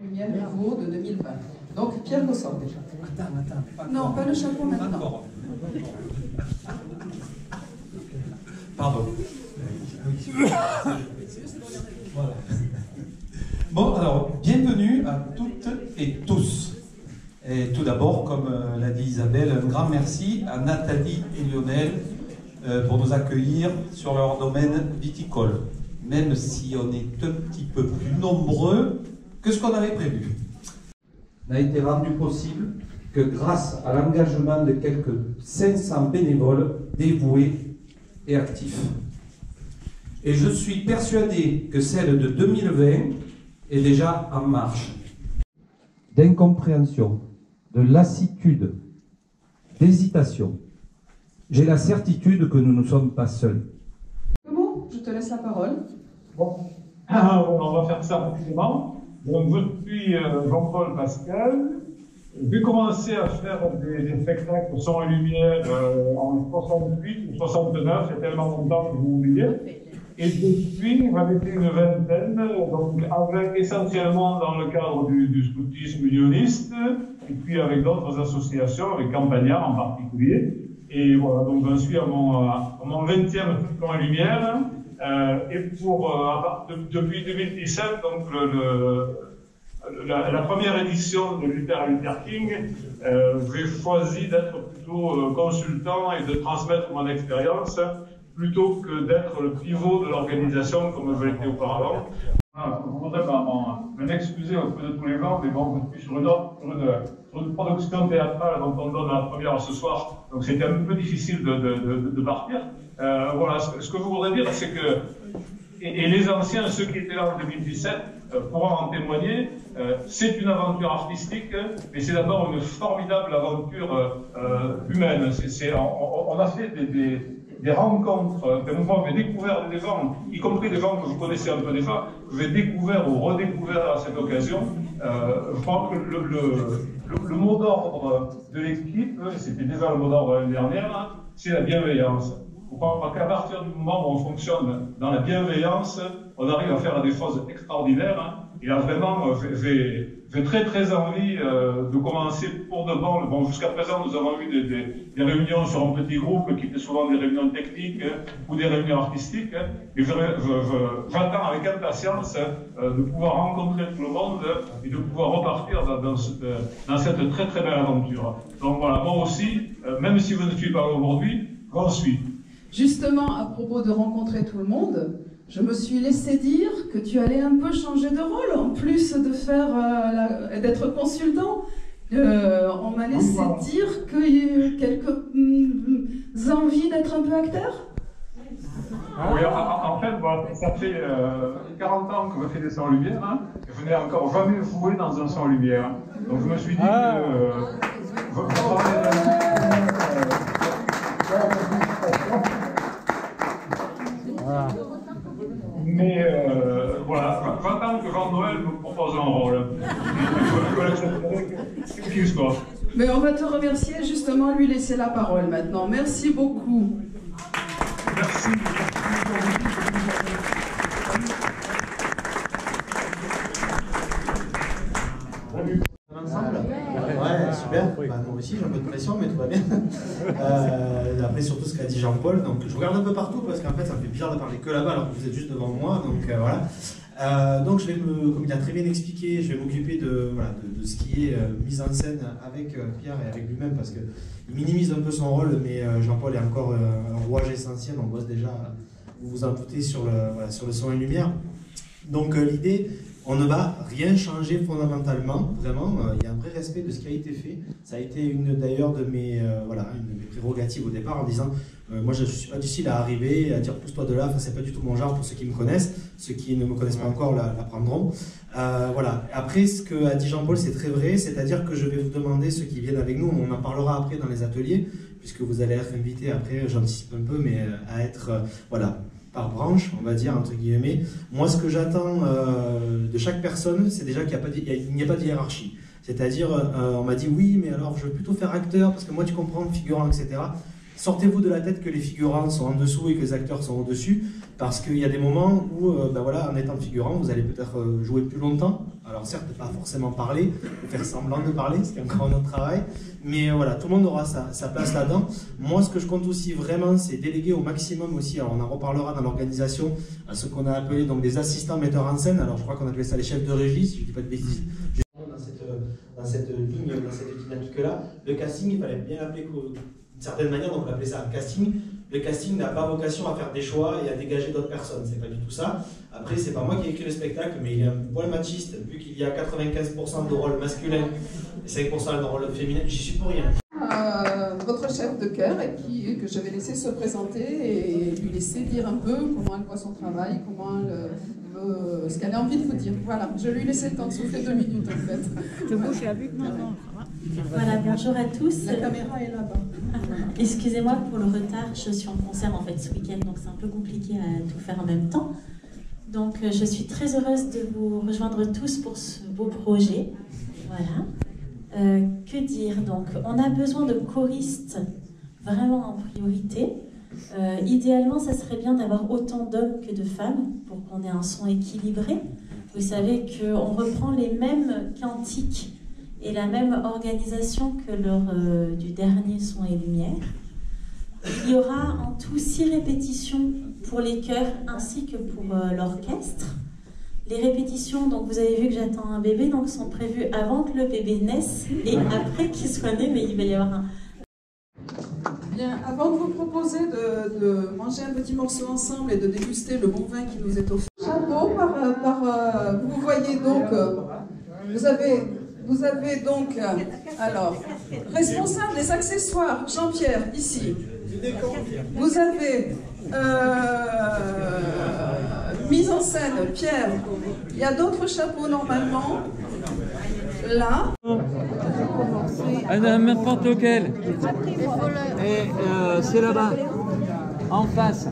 Lumière nouveau de 2020. Donc Pierre Gossard déjà. Non, pas le chapeau maintenant. Pardon. Voilà. Bon, alors, bienvenue à toutes et tous. Et tout d'abord, comme l'a dit Isabelle, un grand merci à Nathalie et Lionel pour nous accueillir sur leur domaine viticole, même si on est un petit peu plus nombreux que ce qu'on avait prévu. N'a été rendu possible que grâce à l'engagement de quelques 500 bénévoles dévoués et actifs. Et je suis persuadé que celle de 2020 est déjà en marche. D'incompréhension, de lassitude, d'hésitation. J'ai la certitude que nous ne sommes pas seuls. Bon, je te laisse la parole. Bon, on va faire ça rapidement. Donc, je suis Jean-Paul Pascal. J'ai commencé à faire des spectacles son et lumière en 68 ou 69, c'est tellement longtemps que vous oubliez. Et depuis, j'en ai fait une vingtaine, donc avec, essentiellement dans le cadre du scoutisme unioniste, et puis avec d'autres associations, avec Campagnard en particulier. Et voilà, donc j'en suis à mon 20e Son et lumière. Et depuis 2017, donc la première édition de Luther King, j'ai choisi d'être plutôt consultant et de transmettre mon expérience plutôt que d'être le pivot de l'organisation comme je l'étais auparavant. Voilà, je voudrais m'excuser auprès de tous les gens, mais bon, je suis sur une production théâtrale dont on donne la première ce soir, donc c'était un peu difficile de partir. Voilà, ce que je voudrais dire, c'est que, et les anciens, ceux qui étaient là en 2017, pourront en témoigner, c'est une aventure artistique, mais c'est d'abord une formidable aventure humaine. On a fait des rencontres, des mouvements, j'ai découvert des gens, y compris des gens que je connaissais un peu déjà, que j'ai découvert ou redécouvert à cette occasion. Je crois que le mot d'ordre de l'équipe, et c'était déjà le mot d'ordre l'année dernière, c'est la bienveillance. Je crois qu'à partir du moment où on fonctionne dans la bienveillance, on arrive à faire des choses extraordinaires. Et là, vraiment, j'ai très très envie de commencer pour de bon. Bon, jusqu'à présent, nous avons eu des réunions sur un petit groupe qui étaient souvent des réunions techniques ou des réunions artistiques. Et j'attends avec impatience de pouvoir rencontrer tout le monde et de pouvoir repartir dans cette très très belle aventure. Donc voilà, moi aussi, même si je ne suis pas là aujourd'hui, j'en suis. Justement, à propos de rencontrer tout le monde, je me suis laissé dire que tu allais un peu changer de rôle, en plus de faire d'être consultant. On m'a laissé dire qu'il y a eu quelques envies d'être un peu acteur. Oui, en fait, bon, ça fait 40 ans que je fais des sons en lumière, et je n'ai encore jamais joué dans un son en lumière. Donc je me suis dit que mais voilà, j'attends que Jean-Noël me propose un rôle. Mais on va te remercier, justement, lui laisser la parole maintenant. Merci beaucoup. Merci. Salut. Ensemble ? Ouais, super. Bah, moi aussi, j'ai un peu de pression, mais tout va bien. Après, surtout ce qu'a dit Jean-Paul. Donc, je regarde un peu partout parce qu'en fait, ça me fait bizarre de parler que là-bas alors que vous êtes juste devant moi. Donc, voilà. Donc, je vais comme il a très bien expliqué, je vais m'occuper de ce qui est mise en scène avec Pierre et avec lui-même parce qu'il minimise un peu son rôle, mais Jean-Paul est encore un rouage essentiel. On bosse déjà, vous vous en doutez, sur le son et lumière. Donc l'idée, on ne va rien changer fondamentalement, vraiment, il y a un vrai respect de ce qui a été fait. Ça a été d'ailleurs une de mes prérogatives au départ en disant moi je ne suis pas du style à arriver et à dire pousse-toi de là, enfin, c'est pas du tout mon genre pour ceux qui me connaissent, ceux qui ne me connaissent pas encore l'apprendront. Voilà. Après, ce que a dit Jean-Paul, c'est très vrai, c'est-à-dire que je vais vous demander, ceux qui viennent avec nous, on en parlera après dans les ateliers, puisque vous allez être invités après, j'anticipe un peu, mais à être, voilà, par branche, on va dire, entre guillemets. Moi, ce que j'attends de chaque personne, c'est déjà qu'il n'y a pas de hiérarchie. C'est-à-dire, on m'a dit, oui, mais alors je veux plutôt faire acteur, parce que moi, tu comprends, figurant, etc. Sortez-vous de la tête que les figurants sont en dessous et que les acteurs sont au-dessus, parce qu'il y a des moments où, ben voilà, en étant figurant, vous allez peut-être jouer plus longtemps. Alors certes, pas forcément parler, ou faire semblant de parler, c'est encore un autre travail, mais voilà, tout le monde aura sa place là-dedans. Moi, ce que je compte aussi vraiment, c'est déléguer au maximum aussi, alors on en reparlera dans l'organisation, à ce qu'on a appelé donc des assistants metteurs en scène, alors je crois qu'on appelait ça les chefs de régie, si je ne dis pas de bêtises. Dans cette ligne, dans cette dynamique-là, le casting, il fallait bien l'appeler d'une certaine manière, donc on appelait ça un casting. Le casting n'a pas vocation à faire des choix et à dégager d'autres personnes, c'est pas du tout ça. Après, c'est pas moi qui ai écrit le spectacle, mais il est un poil machiste, vu qu'il y a 95% de rôles masculins et 5% de rôles féminins, j'y suis pour rien. Votre chef de chœur, que je vais laisser se présenter et lui laisser dire un peu comment elle voit son travail, ce qu'elle a envie de vous dire. Voilà, je lui laisse le temps de souffler 2 minutes en fait. Je bouge la vue, non, non. Voilà, bonjour à tous. La caméra est là-bas. Excusez-moi pour le retard, je suis en concert en fait ce week-end, donc c'est un peu compliqué à tout faire en même temps. Donc je suis très heureuse de vous rejoindre tous pour ce beau projet. Voilà. Que dire donc? On a besoin de choristes vraiment en priorité. Idéalement, ça serait bien d'avoir autant d'hommes que de femmes pour qu'on ait un son équilibré. Vous savez qu'on reprend les mêmes cantiques et la même organisation que lors du dernier Son et Lumière. Il y aura en tout 6 répétitions pour les chœurs ainsi que pour l'orchestre. Les répétitions, donc vous avez vu que j'attends un bébé, donc sont prévues avant que le bébé naisse et après qu'il soit né, mais il va y avoir un... Bien, avant de vous proposer de manger un petit morceau ensemble et de déguster le bon vin qui nous est offert, chapeau vous voyez donc, vous avez donc, alors, responsable des accessoires, Jean-Pierre, ici. Vous avez mise en scène, Pierre. Il y a d'autres chapeaux normalement. Là. N'importe lequel. Et c'est là-bas, en face.